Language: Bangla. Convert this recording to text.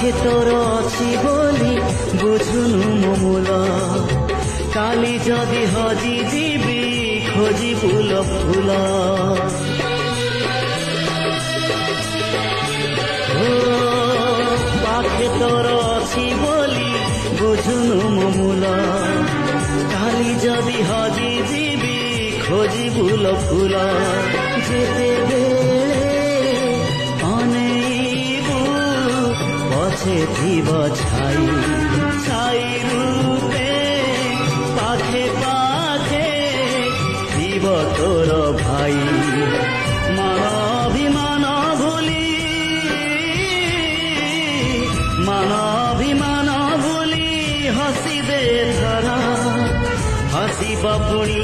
পাখে তোর অছি বলি বুঝুনু মো মূল কালি যদি হজি ଯିବି খোঁজি ফুল ফুল পাখে তোর অছি বলি বুঝুনু মো মূল কালি যদি হজি ଯିବି খোঁজি ফুল ফুল যেতেবেলে অনেইবু পছে থিব ছাই ছাই রূপে পাখে পাখে থিব তোর ভাই মান অভিমান ভুলি হসিবে ধরা হসিব পুଣି